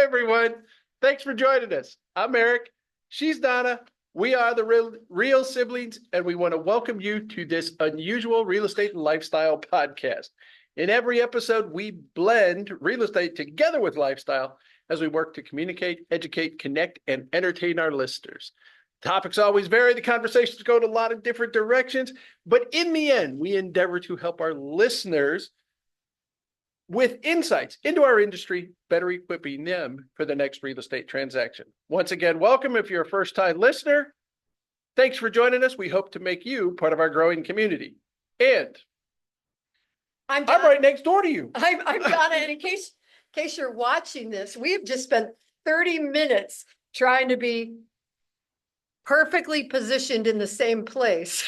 everyone. Thanks for joining us. I'm Eric. She's Donna. We are the real siblings, and we want to welcome you to this unusual real estate and lifestyle podcast. In every episode, we blend real estate together with lifestyle as we work to communicate, educate, connect, and entertain our listeners. Topics always vary. The conversations go in a lot of different directions, but in the end, we endeavor to help our listeners with insights into our industry, better equipping them for the next real estate transaction. Once again, welcome. If you're a first-time listener, thanks for joining us. We hope to make you part of our growing community. And I'm right next door to you. I'm Donna, and in case you're watching this, we have just spent 30 minutes trying to be perfectly positioned in the same place,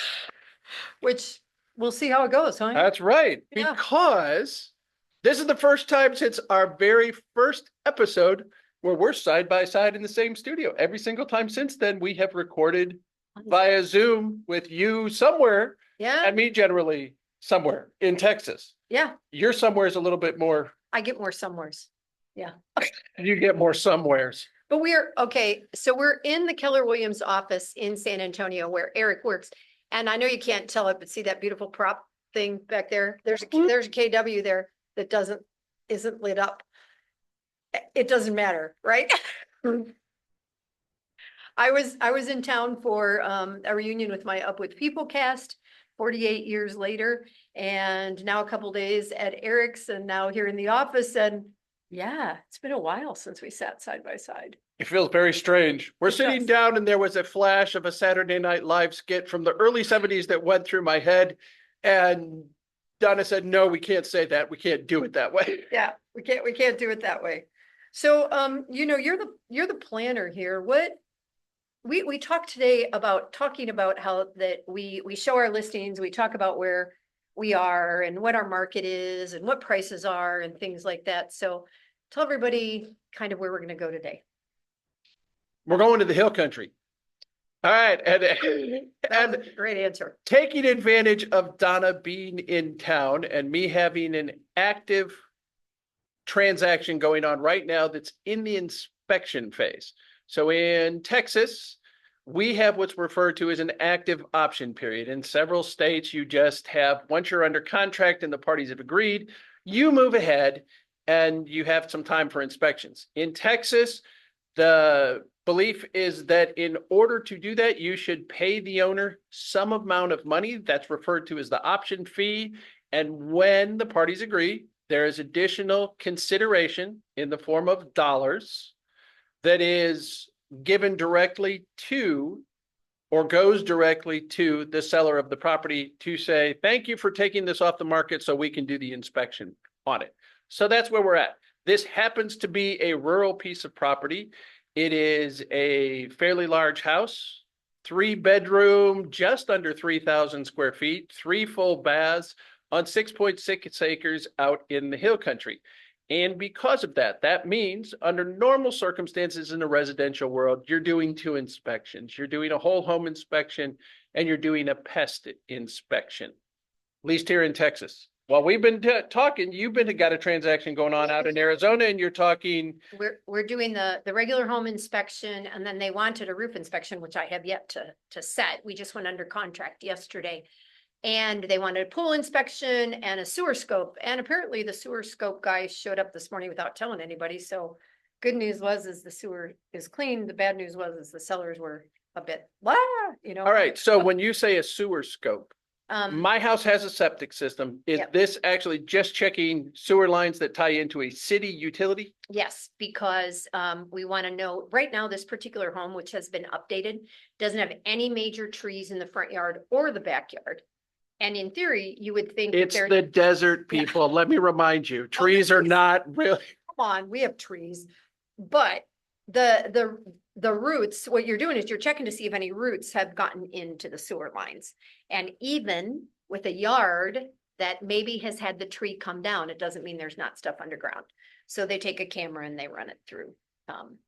which we'll see how it goes, huh? That's right, yeah. Because this is the first time since our very first episode where we're side by side in the same studio. Every single time since then, we have recorded via Zoom with you somewhere, and me generally somewhere in Texas. Yeah. Your somewhere is a little bit more. I get more somewheres. Yeah. You get more somewheres. But so we're in the Keller Williams office in San Antonio where Eric works. And I know you can't tell it, but see that beautiful prop thing back there? There's a KW there that isn't lit up. It doesn't matter, right? I was in town for a reunion with my Up With People cast 48 years later, and now a couple days at Eric's, and now here in the office. And yeah, it's been a while since we sat side by side. It feels very strange. We're sitting down and there was a flash of a Saturday Night Live skit from the early 70s that went through my head, and Donna said, no, we can't say that. We can't do it that way. Yeah, we can't do it that way. So, you're the planner here. We talked today about how that we show our listings. We talk about where we are and what our market is and what prices are and things like that. So tell everybody kind of where we're going to go today. We're going to the hill country. All right. And great answer. Taking advantage of Donna being in town and me having an active transaction going on right now that's in the inspection phase. So in Texas, we have what's referred to as an active option period. In several states, you just have, once you're under contract and the parties have agreed, you move ahead and you have some time for inspections. In Texas, the belief is that in order to do that, you should pay the owner some amount of money that's referred to as the option fee. And when the parties agree, there is additional consideration in the form of dollars that is given directly to or goes directly to the seller of the property to say, thank you for taking this off the market so we can do the inspection on it. So that's where we're at. This happens to be a rural piece of property. It is a fairly large house, 3-bedroom, just under 3,000 square feet, 3 full baths on 6.6 acres out in the hill country. And because of that, that means under normal circumstances in the residential world, you're doing 2 inspections. You're doing a whole home inspection and you're doing a pest inspection, at least here in Texas. While we've been talking, you've got a transaction going on out in Arizona, and you're talking. We're doing the regular home inspection, and then they wanted a roof inspection, which I have yet to set. We just went under contract yesterday, and they wanted a pool inspection and a sewer scope. And apparently, the sewer scope guy showed up this morning without telling anybody. So, good news is the sewer is clean. The bad news is the cellars were a bit All right. So when you say a sewer scope. My house has a septic system. Is this actually just checking sewer lines that tie into a city utility? Yes, because we want to know right now this particular home, which has been updated, doesn't have any major trees in the front yard or the backyard. And in theory, you would think it's the desert, people. Let me remind you, trees are not really. Come on, we have trees, but the roots, what you're doing is you're checking to see if any roots have gotten into the sewer lines. And even with a yard that maybe has had the tree come down, it doesn't mean there's not stuff underground. So they take a camera and they run it through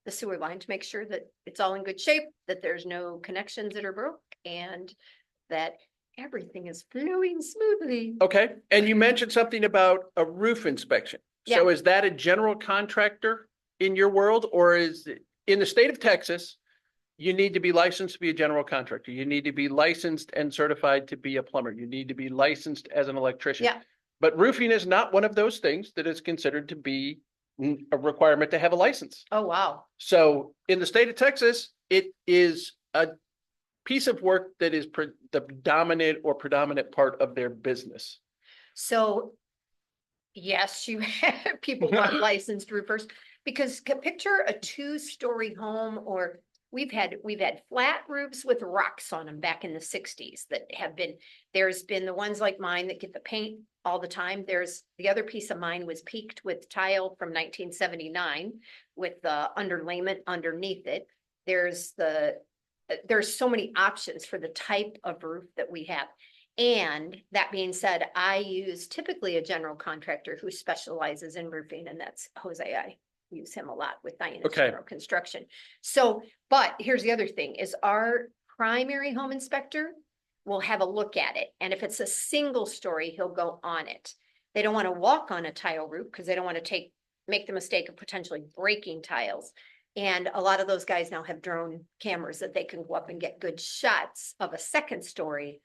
the sewer line to make sure that it's all in good shape, that there's no connections that are broke, and that everything is flowing smoothly. Okay. And you mentioned something about a roof inspection. So is that a general contractor in your world, or is it in the state of Texas? You need to be licensed to be a general contractor. You need to be licensed and certified to be a plumber. You need to be licensed as an electrician. Yeah. But roofing is not one of those things that is considered to be a requirement to have a license. Oh, wow. So in the state of Texas, it is a piece of work that is the dominant or predominant part of their business. So yes, you have people want licensed roofers because picture a two-story home, or we've had flat roofs with rocks on them back in the 60s that have been, there's been the ones like mine that get the paint all the time. There's the other piece of mine was peaked with tile from 1979 with the underlayment underneath it. There's so many options for the type of roof that we have. And that being said, I use typically a general contractor who specializes in roofing, and that's Jose. I use him a lot with Diana's Okay. General Construction. So, but here's the other thing is our primary home inspector will have a look at it. And if it's a single story, he'll go on it. They don't want to walk on a tile roof because they don't want to make the mistake of potentially breaking tiles. And a lot of those guys now have drone cameras that they can go up and get good shots of a second story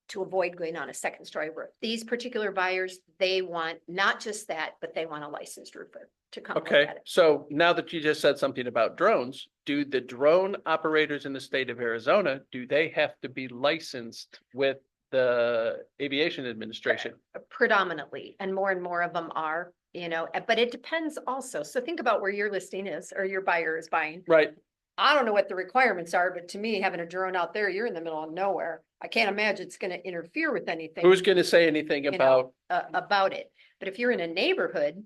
to avoid going on a second story roof. These particular buyers, they want not just that, but they want a licensed roofer to come look Okay, at it. so now that you just said something about drones, do the drone operators in the state of Arizona, do they have to be licensed with the Aviation Administration? Predominantly, and more of them are, but it depends also. So think about where your listing is or your buyer is buying. Right, I don't know what the requirements are, but to me, having a drone out there, you're in the middle of nowhere. I can't imagine it's gonna interfere with anything. who's going to say anything about, About it. But if you're in a neighborhood,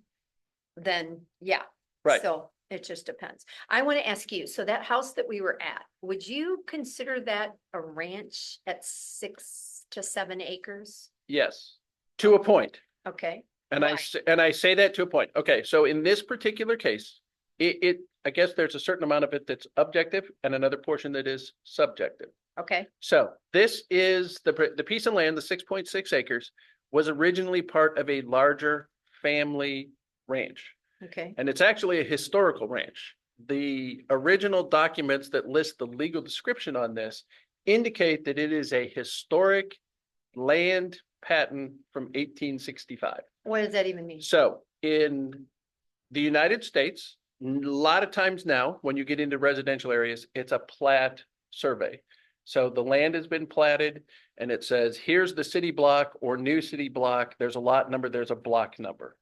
then yeah. Right. So it just depends. I want to ask you, so that house that we were at, would you consider that a ranch at 6 to 7 acres? yes, to a point. Okay. And Why? I say that to a point. Okay, so in this particular case, I guess there's a certain amount of it that's objective and another portion that is subjective. Okay. So this is the piece of land, the 6.6 acres, was originally part of a larger family ranch. Okay. And it's actually a historical ranch. The original documents that list the legal description on this indicate that it is a historic land patent from 1865. What does that even mean? So in the United States, a lot of times now, when you get into residential areas, it's a plat survey. So the land has been platted and it says, here's the city block or new city block. There's a lot number, there's a block number.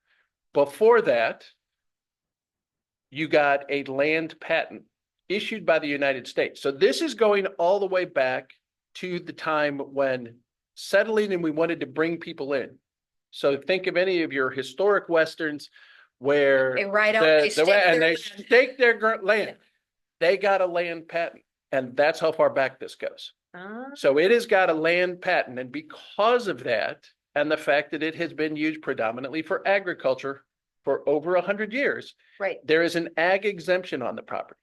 Before that, you got a land patent issued by the United States. So this is going all the way back to the time when settling and we wanted to bring people in. So think of any of your historic Westerns where They ride out, they land. stake their land. They got a land patent, and that's how far back this goes. Ah, So it has got a land patent, and because of that, and the fact that it has been used predominantly for agriculture for over 100 years, right. there is an ag exemption on the property.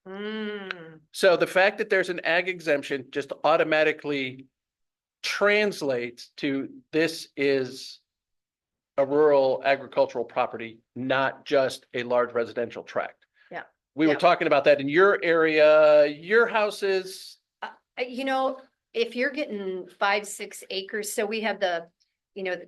Mm, So the fact that there's an ag exemption just automatically translates to this is a rural agricultural property, not just a large residential tract. Yeah. We were Yeah. talking about that in your area. Your house is, if you're getting 5, 6 acres, so we have the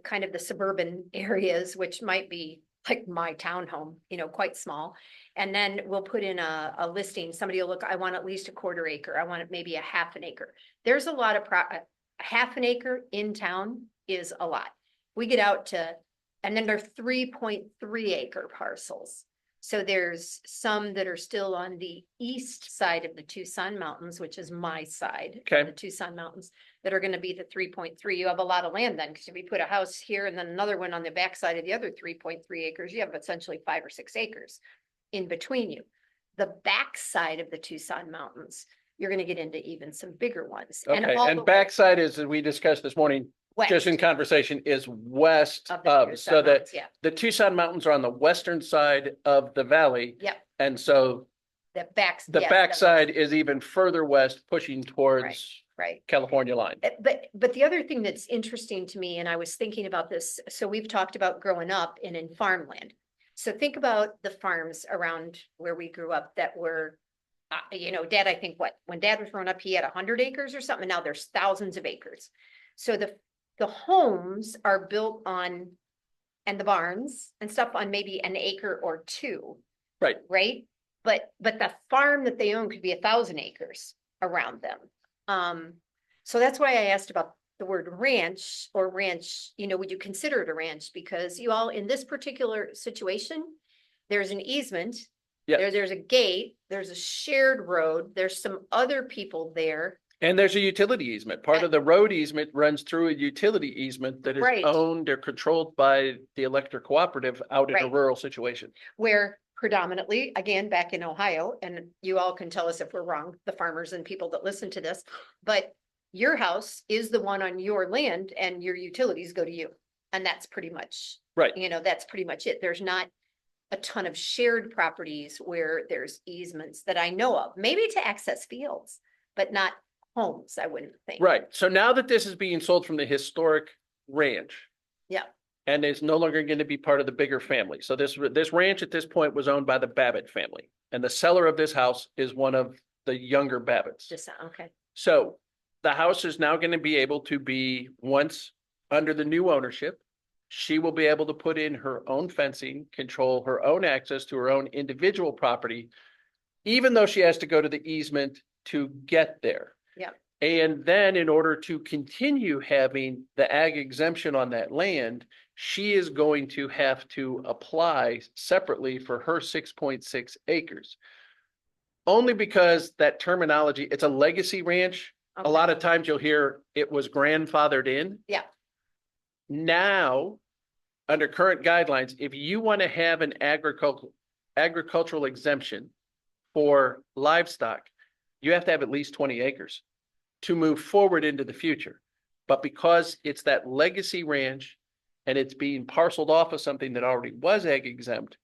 kind of the suburban areas, which might be like my townhome, quite small. And then we'll put in a listing. Somebody will look, I want at least a 1/4 acre. I want it maybe a 1/2 an acre. There's a lot of a 1/2 an acre in town is a lot. We get out to, and then there are 3.3 acre parcels. So there's some that are still on the east side of the Tucson Mountains, which is my side. Okay. of The Tucson Mountains that are going to be the 3.3. You have a lot of land then, because if we put a house here and then another one on the backside of the other 3.3 acres, you have essentially 5 or 6 acres in between you. The backside of the Tucson Mountains, you're going to get into even some bigger ones. okay, all and the way backside is, as we discussed this morning, just in west conversation, is west of the of, Tucson so that Mountains, yeah, the Tucson Mountains are on the western side of the valley. Yep. And so the the backside is even further west, pushing towards right. California line. But the other thing that's interesting to me, and I was thinking about this, so we've talked about growing up in farmland. So think about the farms around where we grew up that were, Dad, I think when Dad was growing up, he had 100 acres or something. Now there's thousands of acres. So the homes are built on, and the barns and stuff on maybe an acre or two. Right. Right? But the farm that they own could be 1,000 acres around them. So that's why I asked about the word ranch or ranch, would you consider it a ranch? Because you all, in this particular situation, there's an easement. Yeah. There's a gate, there's a shared road, there's some other people there. And there's a utility easement. Part of the road easement runs through a utility easement that is Right. owned or controlled by the electric cooperative out in a Right. rural situation. Where predominantly, again, back in Ohio, and you all can tell us if we're wrong, the farmers and people that listen to this, but your house is the one on your land and your utilities go to you. And that's pretty much, Right. That's pretty much it. There's not a ton of shared properties where there's easements that I know of, maybe to access fields, but not homes, I wouldn't think. Right. So now that this is being sold from the historic ranch. Yeah. And is no longer going to be part of the bigger family. So this ranch at this point was owned by the Babbitt family. And the seller of this house is one of the younger Babbitts. Just, okay. So the house is now going to be able to be, once under the new ownership, she will be able to put in her own fencing, control her own access to her own individual property, even though she has to go to the easement to get there. Yeah. And then in order to continue having the ag exemption on that land, she is going to have to apply separately for her 6.6 acres. Only because that terminology, it's a legacy ranch. Okay. A lot of times you'll hear it was grandfathered in. Yeah. Now, under current guidelines, if you want to have an agricultural exemption for livestock, you have to have at least 20 acres to move forward into the future. But because it's that legacy ranch and it's being parceled off of something that already was ag exempt,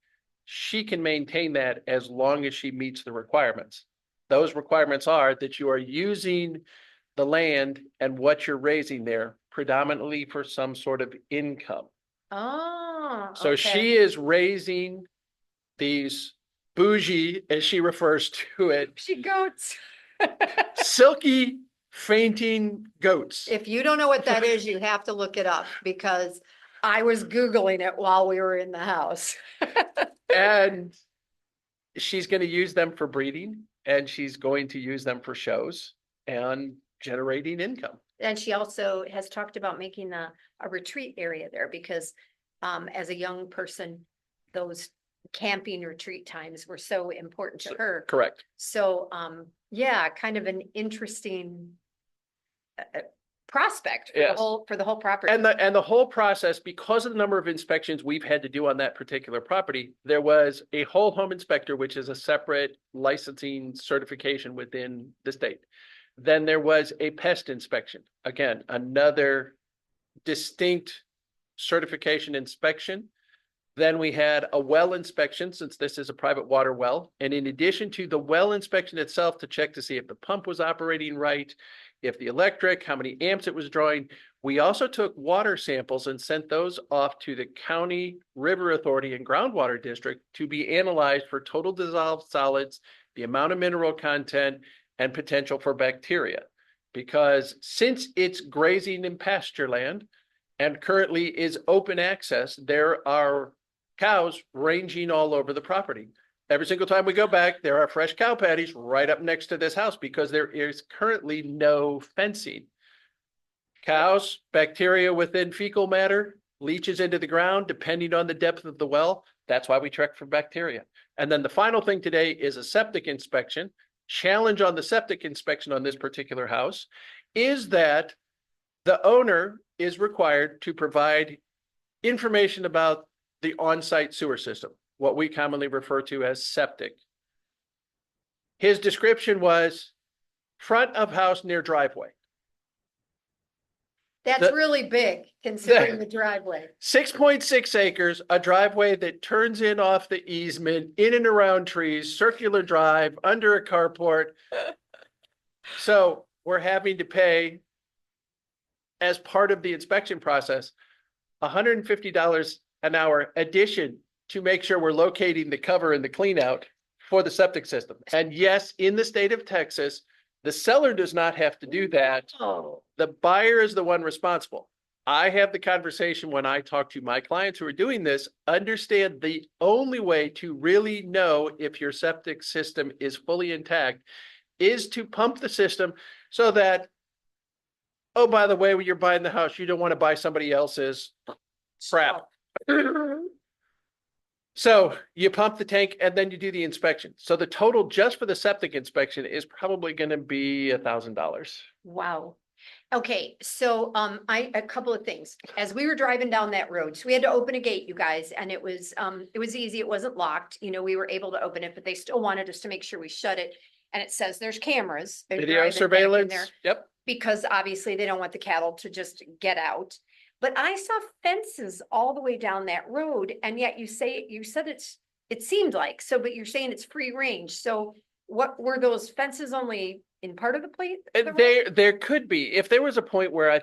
she can maintain that as long as she meets the requirements. Those requirements are that you are using the land and what you're raising there predominantly for some sort of income. Oh, So okay. she is raising these bougie, as she refers to it, She goats. silky fainting goats. If you don't know what that is, you have to look it up because I was Googling it while we were in the house. And she's going to use them for breeding and she's going to use them for shows and generating income. And she also has talked about making a retreat area there because as a young person, those camping retreat times were so important to her. Correct. So yeah, kind of an interesting prospect for Yes. the whole property. And the whole process, because of the number of inspections we've had to do on that particular property, there was a whole home inspector, which is a separate licensing certification within the state. Then there was a pest inspection. Again, another distinct certification inspection. Then we had a well inspection, since this is a private water well. And in addition to the well inspection itself, to check to see if the pump was operating right, if the electric, how many amps it was drawing. We also took water samples and sent those off to the County River Authority and Groundwater District to be analyzed for total dissolved solids, the amount of mineral content, and potential for bacteria. Because since it's grazing in pasture land and currently is open access, there are cows ranging all over the property. Every single time we go back, there are fresh cow patties right up next to this house because there is currently no fencing. Cows, bacteria within fecal matter leaches into the ground depending on the depth of the well. That's why we check for bacteria. And then the final thing today is a septic inspection. Challenge on the septic inspection on this particular house is that the owner is required to provide information about the on-site sewer system, what we commonly refer to as septic. His description was front of house near driveway. That's really big considering the driveway. 6.6 acres, a driveway that turns in off the easement, in and around trees, circular drive, under a carport. So we're having to pay, as part of the inspection process, $150 an hour addition to make sure we're locating the cover and the clean out for the septic system. And yes, in the state of Texas, the seller does not have to do that. Oh, The buyer is the one responsible. I have the conversation when I talk to my clients who are doing this, understand the only way to really know if your septic system is fully intact is to pump the system so that, oh, by the way, when you're buying the house, you don't want to buy somebody else's crap. So you pump the tank and then you do the inspection. So the total just for the septic inspection is probably going to be $1,000. Wow. Okay, so a couple of things. As we were driving down that road, so we had to open a gate, you guys, and it was easy. It wasn't locked. You know, we were able to open it, but they still wanted us to make sure we shut it. And it says there's cameras. They're Video driving back in surveillance. there Yep. because obviously they don't want the cattle to just get out. But I saw fences all the way down that road, and yet you said it seemed like so, but you're saying it's free range. So what were those fences only in part of the plate? There could be, if there was a point where I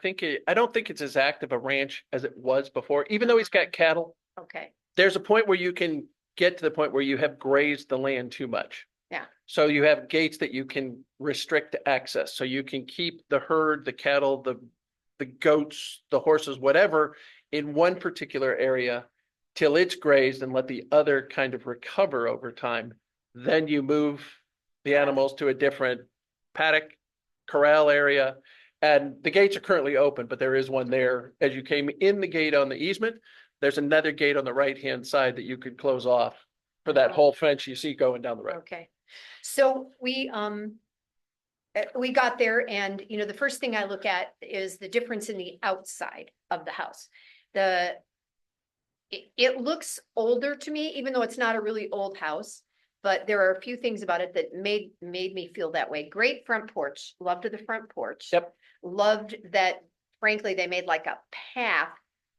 don't think it's as active a ranch as it was before, even though he's got cattle. Okay. There's a point where you can get to the point where you have grazed the land too much. Yeah. So you have gates that you can restrict access. So you can keep the herd, the cattle, the goats, the horses, whatever, in one particular area till it's grazed and let the other kind of recover over time. Then you move the animals to a different paddock, corral area. And the gates are currently open, but there is one there. As you came in the gate on the easement, there's another gate on the right-hand side that you could close off for that whole fence you see going down the road. Okay. So we got there and, you know, the first thing I look at is the difference in the outside of the house. It looks older to me, even though it's not a really old house, but there are a few things about it that made me feel that way. Great front porch, loved the front porch. Yep. Loved that, frankly, they made like a path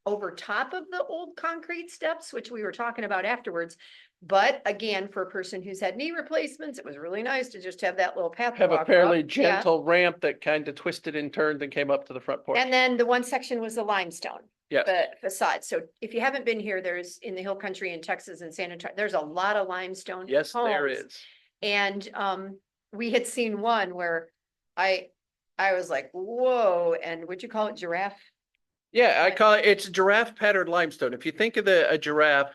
over top of the old concrete steps, which we were talking about afterwards. But again, for a person who's had knee replacements, it was really nice to just have that little path. to Have a walk fairly up. Yeah. gentle ramp that kind of twisted and turned and came up to the front porch. And then the one section was the limestone. Yes. Facade. So if you haven't been here, there's in the hill country in Texas and San Antonio, there's a lot of limestone. Yes, there homes. is. And we had seen one where I was like, whoa, and would you call it giraffe? Yeah, I call it's giraffe patterned limestone. If you think of a giraffe,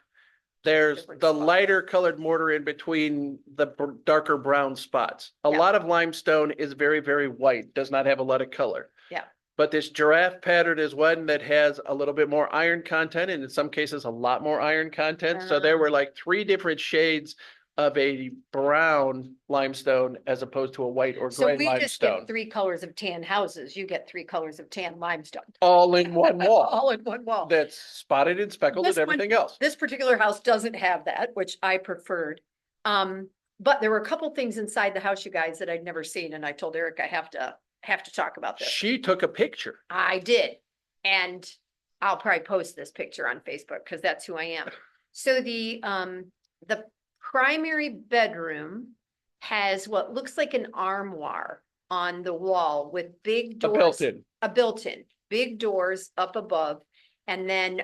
there's Different the spot. lighter colored mortar in between the darker brown spots. A Yeah. lot of limestone is very, very white, does not have a lot of color. Yeah. But this giraffe pattern is one that has a little bit more iron content, and in some cases, a lot more iron content. So there Ah. were like 3 different shades of a brown limestone as opposed to a white or So gray we just get limestone, 3 colors of tan houses. You get 3 colors of tan limestone. all in one wall All in one wall. that's spotted and speckled This and one- everything else. This particular house doesn't have that, which I preferred. But there were a couple things inside the house, you guys, that I'd never seen, and I told Eric I have to talk about this. She took a picture. I did, and I'll probably post this picture on Facebook because that's who I am. So the primary bedroom has what looks like an armoire on the wall with big A doors. built-in. A built-in, big doors up above, and then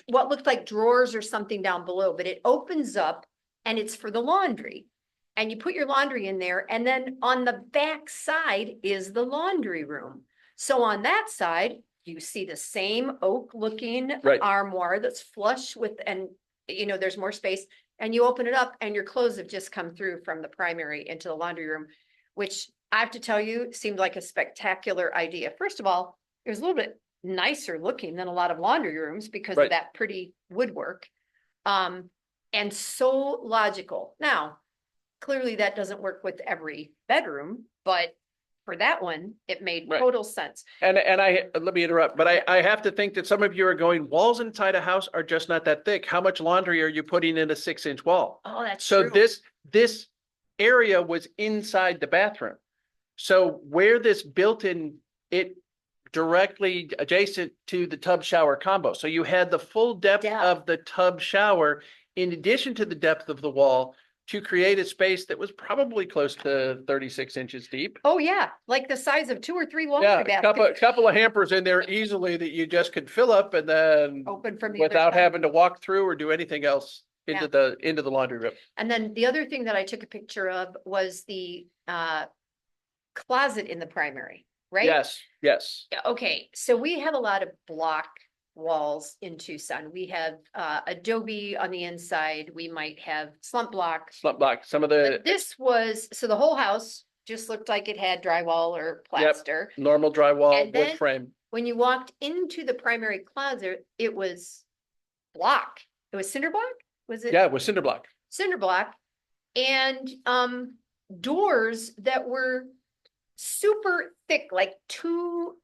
what looked like drawers or something down below, but it opens up and it's for the laundry. And you put your laundry in there, and then on the back side is the laundry room. So on that side, you see the same oak looking Right. armoire that's flush with, and you know, there's more space. And you open it up and your clothes have just come through from the primary into the laundry room, which I have to tell you, seemed like a spectacular idea. First of all, it was a little bit nicer looking than a lot of laundry rooms because Right. of that pretty woodwork. And so logical. Now, clearly that doesn't work with every bedroom, but for that one, it made Right. total sense. And let me interrupt, but I have to think that some of you are going, walls inside a house are just not that thick. How much laundry are you putting in a 6-inch wall? Oh, that's So true. this area was inside the bathroom. So where this built-in, it directly adjacent to the tub shower combo. So you had the full depth Yeah. of the tub shower in addition to the depth of the wall to create a space that was probably close to 36 inches deep. Oh, yeah, like the size of 2 or 3 Yeah, laundry a couple, baskets. couple of hampers in there easily that you just could fill up and then Open from the other without side. having to walk through or do anything else Yeah. into the laundry room. And then the other thing that I took a picture of was the closet in the primary, right? Yes, yes. Yeah, okay, so we have a lot of block walls in Tucson. We have adobe on the inside. We might have slump block. Slump block, some of the, But this was, so the whole house just looked like it had drywall or plaster. normal drywall And wood then frame. when you walked into the primary closet, it was block. It was cinder block? Was it? Yeah, with cinder block. Cinder block. And doors that were super thick, like 2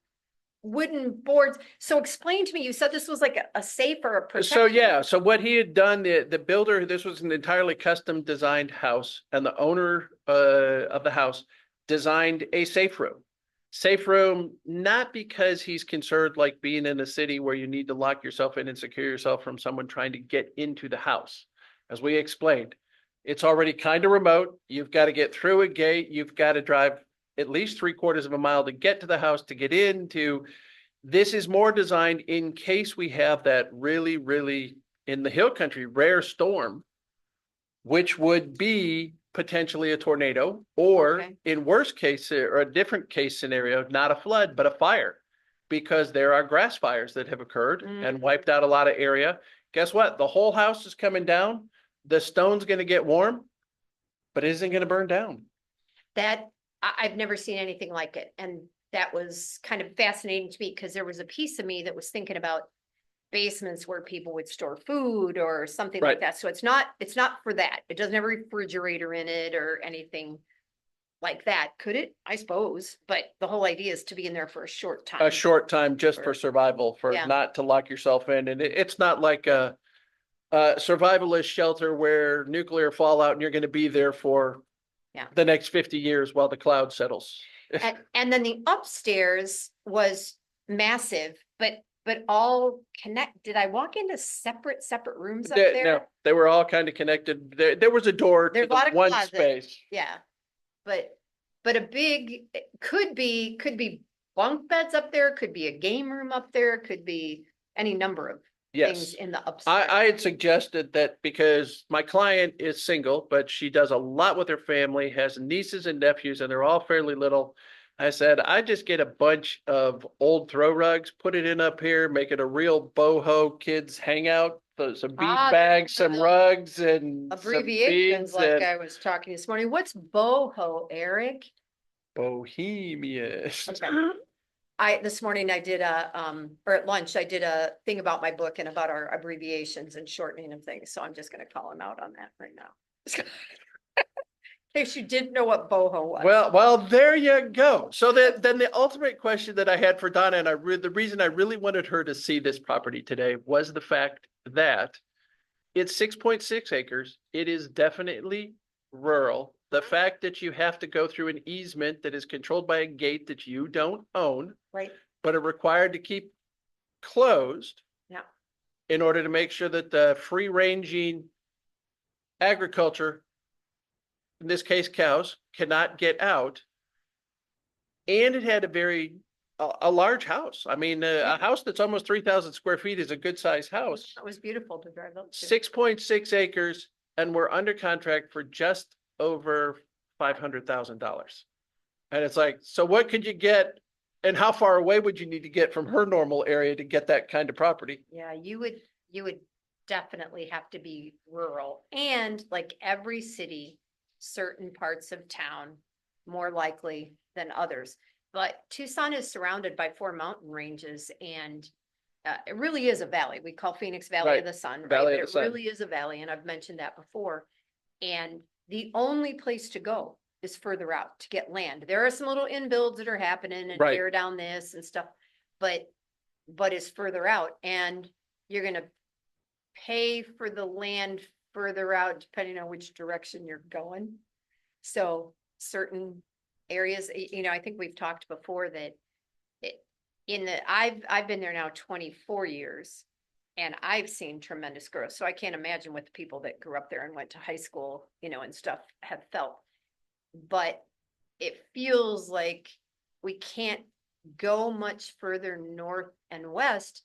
wooden boards. So explain to me, you said this was like a safe or a protection. So yeah, so what he had done, the builder, this was an entirely custom designed house, and the owner of the house designed a safe room. Safe room, not because he's concerned like being in a city where you need to lock yourself in and secure yourself from someone trying to get into the house. As we explained, it's already kind of remote. You've got to get through a gate. You've got to drive at least 3/4 of a mile to get to the house, to get into. This is more designed in case we have that really, really in the hill country rare storm, which would be potentially a tornado, or Okay. in worst case or a different case scenario, not a flood, but a fire, because there are grass fires that have occurred and wiped out a lot of area. Guess what? The whole house is coming down. The stone's going to get warm, but it isn't going to burn down. That, I've never seen anything like it. And that was kind of fascinating to me because there was a piece of me that was thinking about basements where people would store food or something Right. like that. So it's not for that. It doesn't have a refrigerator in it or anything like that. Could it? I suppose. But the whole idea is to be in there for a short time. A short time just for survival, for Yeah. not to lock yourself in. And it's not like a survivalist shelter where nuclear fallout and you're going to be there for Yeah. the next 50 years while the cloud settles. And then the upstairs was massive, but all connect. Did I walk into separate rooms up No, there? they were all kind of connected. There was a door There's to a lot the of one closets. space. Yeah, but a big, it could be bunk beds up there, could be a game room up there, could be any number of things Yes. in the upstairs. I had suggested that because my client is single, but she does a lot with her family, has nieces and nephews, and they're all fairly little. I said, I just get a bunch of old throw rugs, put it in up here, make it a real boho kids hangout. Some bead bags, some rugs and some Abbreviations beads like and I was talking this morning. What's boho, Eric? bohemian. Okay. This morning I did or at lunch, I did a thing about my book and about our abbreviations and shortening of things. So I'm just gonna call him out on that right now. In case you didn't know what boho was. Well, there you go. So then the ultimate question that I had for Donna, and the reason I really wanted her to see this property today was the fact that it's 6.6 acres. It is definitely rural. The fact that you have to go through an easement that is controlled by a gate that you don't own, Right. but are required to keep closed. Yeah. In order to make sure that the free ranging agriculture, in this case cows, cannot get out. And it had a large house. I mean, a house that's almost 3,000 square feet is a good sized house. It was beautiful to drive up to. 6.6 acres, and we're under contract for just over $500,000. And it's like, so what could you get? And how far away would you need to get from her normal area to get that kind of property? Yeah, you would definitely have to be rural, and like every city, certain parts of town more likely than others. But Tucson is surrounded by 4 mountain ranges, and it really is a valley. We call Phoenix Valley Right. of the Sun, right? Valley But of the it Sun. really is a valley, and I've mentioned that before. And the only place to go is further out to get land. There are some little in-builds that are happening and Right. tear down this and stuff, but it's further out, and you're gonna pay for the land further out depending on which direction you're going. So certain areas, I think we've talked before that I've been there now 24 years. And I've seen tremendous growth. So I can't imagine what the people that grew up there and went to high school, and stuff have felt. But it feels like we can't go much further north and west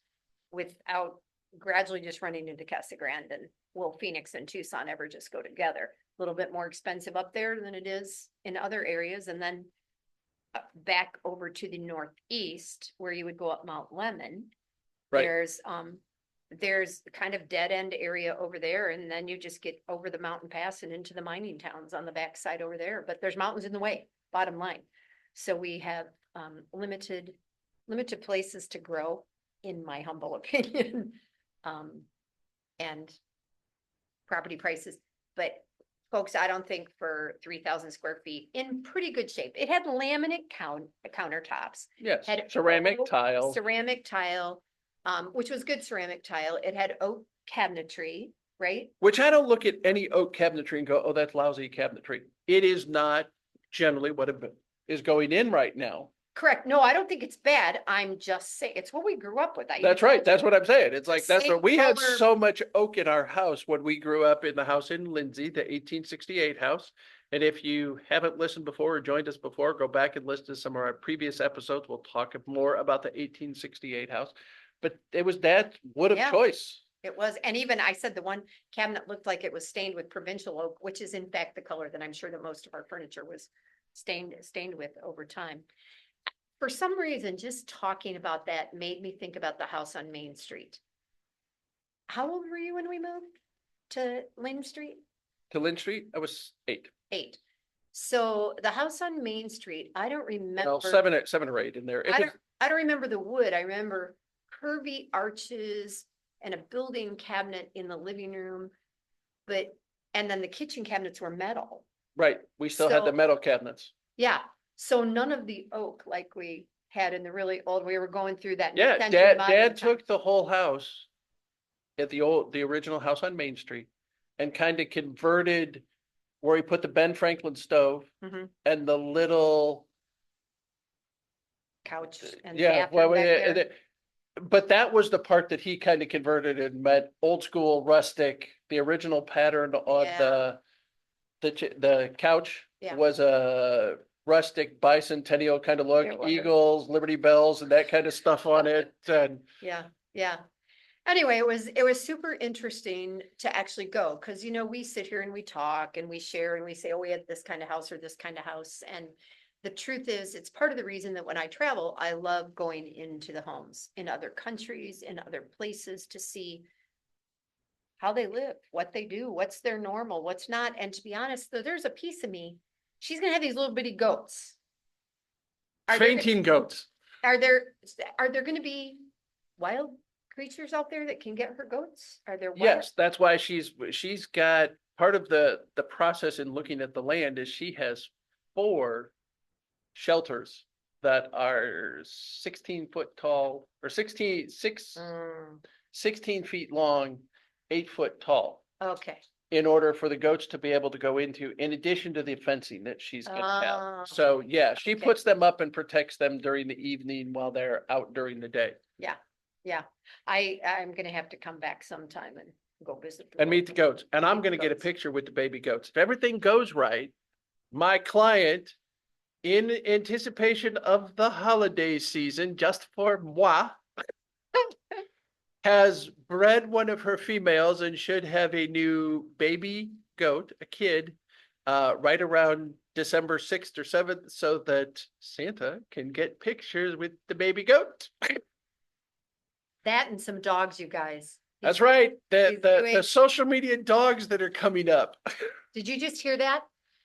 without gradually just running into Casa Grande. And will Phoenix and Tucson ever just go together? A little bit more expensive up there than it is in other areas. And then back over to the northeast where you would go up Mount Lemon. Right. There's kind of dead end area over there, and then you just get over the mountain pass and into the mining towns on the backside over there. But there's mountains in the way, bottom line. So we have limited places to grow, in my humble opinion. And property prices, but folks, I don't think for 3,000 square feet in pretty good shape. It had laminate countertops, Yes, had ceramic oak- tile. ceramic tile, which was good ceramic tile. It had oak cabinetry, right? Which I don't look at any oak cabinetry and go, oh, that's lousy cabinetry. It is not generally what is going in right now. Correct. No, I don't think it's bad. I'm just saying, it's what we grew up with. That's right. That's what I'm saying. It's like, that's Same what we had color. so much oak in our house when we grew up in the house in Lindsay, the 1868 house. And if you haven't listened before or joined us before, go back and listen to some of our previous episodes. We'll talk more about the 1868 house. But it was Dad's wood of Yeah. choice. It was, and even I said the one cabinet looked like it was stained with provincial oak, which is in fact the color that I'm sure that most of our furniture was stained with over time. For some reason, just talking about that made me think about the house on Main Street. How old were you when we moved to Lynn Street? To Lynn Street, I was 8. 8. So the house on Main Street, I don't remember. Well, 7 or 8 in there. I don't remember the wood. I remember curvy arches and a built-in cabinet in the living room, and then the kitchen cabinets were metal. Right. We still had the So- metal cabinets. Yeah, so none of the oak like we had in the really old, we were going through that. Yeah, mid-century modern Dad time. took the whole house at the original house on Main Street and kind of converted where he put the Ben Franklin stove Mhm. and the little, Couch and yeah, bathroom back there. but that was the part that he kind of converted and meant old school rustic, the original pattern on Yeah. the couch Yeah. was a rustic bicentennial kind of look, It was. eagles, Liberty Bells and that kind of stuff on it. And Yeah, yeah. Anyway, it was super interesting to actually go, because we sit here and we talk and we share and we say, oh, we had this kind of house or this kind of house. And the truth is, it's part of the reason that when I travel, I love going into the homes in other countries, in other places, to see how they live, what they do, what's their normal, what's not. And to be honest, though, there's a piece of me, she's gonna have these little bitty goats. fainting goats. Are there gonna be wild creatures out there that can get her goats? Are there? Yes, that's why she's got part of the process in looking at the land is she has 4 shelters that are 16-foot tall or 16 feet long, 8-foot tall, Okay, in order for the goats to be able to go into, in addition to the fencing that she's gonna Oh, have. So yeah, she okay. puts them up and protects them during the evening while they're out during the day. yeah. I'm gonna have to come back sometime and go visit. And meet the goats. And I'm Meet the gonna get a goats. picture with the baby goats. If everything goes right, my client, in anticipation of the holiday season, just for moi, has bred one of her females and should have a new baby goat, a kid, right around December 6th or 7th, so that Santa can get pictures with the baby goat. That and some dogs, you guys. That's right. he's The doing- social media dogs that are coming up. Did you just hear that?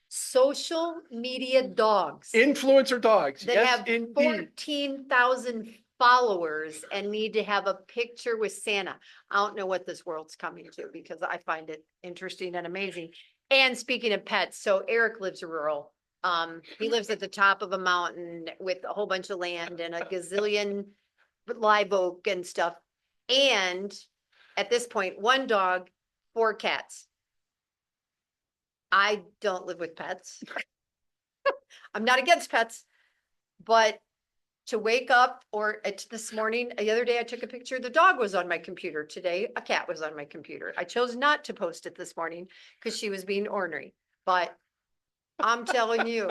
Social media dogs Influencer dogs. that Yes, have indeed. 14,000 followers and need to have a picture with Santa. I don't know what this world's coming to, because I find it interesting and amazing. And speaking of pets, so Eric lives rural. He lives at the top of a mountain with a whole bunch of land and a gazillion live oak and stuff. And at this point, 1 dog, 4 cats. I don't live with pets. I'm not against pets, but to wake up, or it's this morning, the other day I took a picture, the dog was on my computer. Today, a cat was on my computer. I chose not to post it this morning because she was being ornery, but I'm telling you,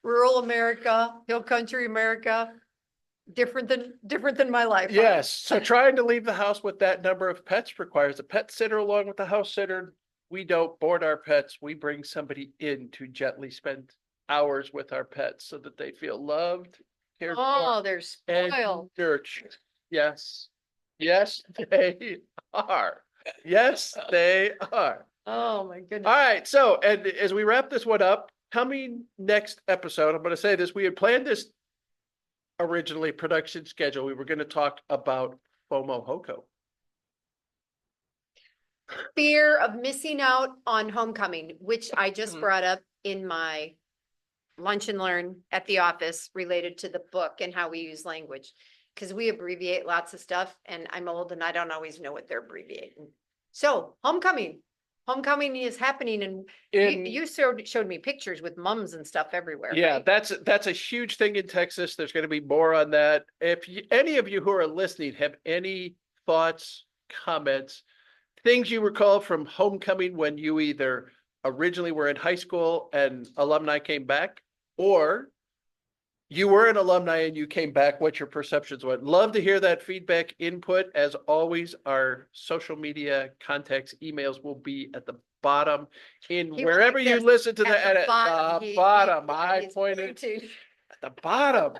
rural America, hill country America, different than my life. huh? Yes, so trying to leave the house with that number of pets requires a pet sitter along with the house sitter. We don't board our pets. We bring somebody in to gently spend hours with our pets so that they feel loved, cared for, Oh, they're and spoiled. nurtured. Yes. Yes, they are. Yes, they are. Oh, my goodness. All right, so and as we wrap this one up, coming next episode, I'm going to say this, we had planned this originally production schedule. We were going to talk about FOMO HOCO. Fear of missing out on homecoming, which I just Mhm. brought up in my lunch and learn at the office related to the book and how we use language. Because we abbreviate lots of stuff and I'm old and I don't always know what they're abbreviating. So homecoming, homecoming is happening and you showed me pictures with mums and stuff everywhere. Yeah, right? that's a huge thing in Texas. There's going to be more on that. If any of you who are listening have any thoughts, comments, things you recall from homecoming when you either originally were in high school and alumni came back, or you were an alumni and you came back, what your perceptions were. Love to hear that feedback, input. As always, our social media contacts, emails will be at the bottom in He wherever went you like this, listen to at the bottom. bottom. I he's pointed pointed. at the bottom,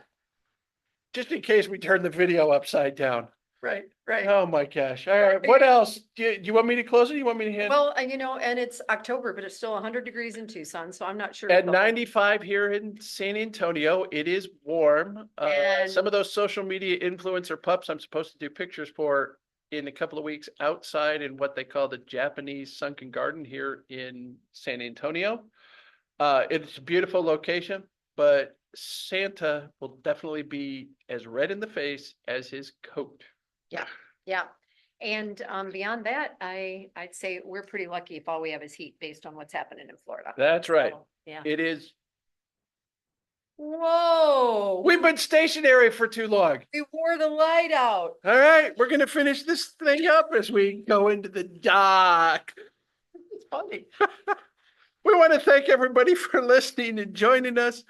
just in case we turn the video upside down. Right, right. Oh my gosh. All right. What else? Do you want me to close it? You want me to hand? Well, and and it's October, but it's still 100 degrees in Tucson, so I'm not sure. At the whole- 95 here in San Antonio, it is warm. And- Some of those social media influencer pups I'm supposed to do pictures for in a couple of weeks outside in what they call the Japanese sunken garden here in San Antonio. It's a beautiful location, but Santa will definitely be as red in the face as his coat. Yeah, and beyond that, I'd say we're pretty lucky if all we have is heat based on what's happening in Florida. That's right. So, yeah. It is. Whoa, We've been stationary for too long. we wore the light out. All right, we're going to finish this thing up as we go into the dock. It's funny. We want to thank everybody for listening and joining us.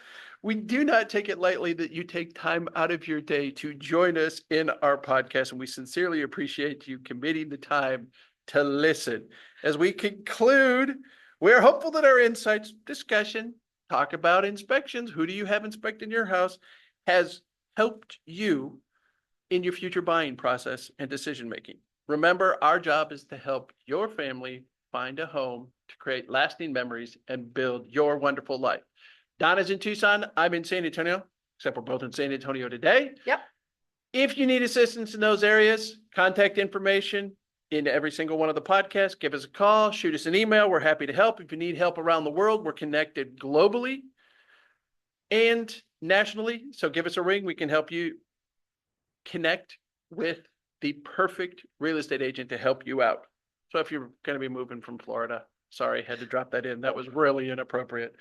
We do not take it lightly that you take time out of your day to join us in our podcast, and we sincerely appreciate you committing the time to listen. As we conclude, we're hopeful that our insights, discussion, talk about inspections, who do you have inspecting your house, has helped you in your future buying process and decision making. Remember, our job is to help your family find a home to create lasting memories and build your wonderful life. Donna's in Tucson. I'm in San Antonio, except we're both in San Antonio today. Yep. If you need assistance in those areas, contact information in every single one of the podcasts. Give us a call, shoot us an email. We're happy to help. If you need help around the world, we're connected globally and nationally. So give us a ring. We can help you connect with the perfect real estate agent to help you out. So if you're going to be moving from Florida, sorry, had to drop that in. That was really inappropriate.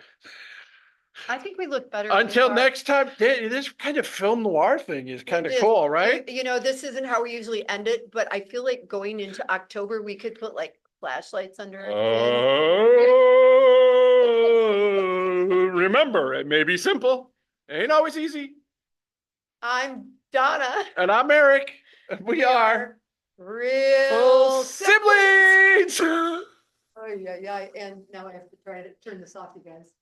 I think we look better. Until with our- next time, this kind of film noir thing is kind of It is. cool, right? This isn't how we usually end it, but I feel like going into October, we could put like flashlights under our Oh, remember, it may be simple. Ain't always easy. I'm Donna. And I'm Eric. And we are real siblings. Oh, yeah, yeah. And now I have to try to turn this off, you guys.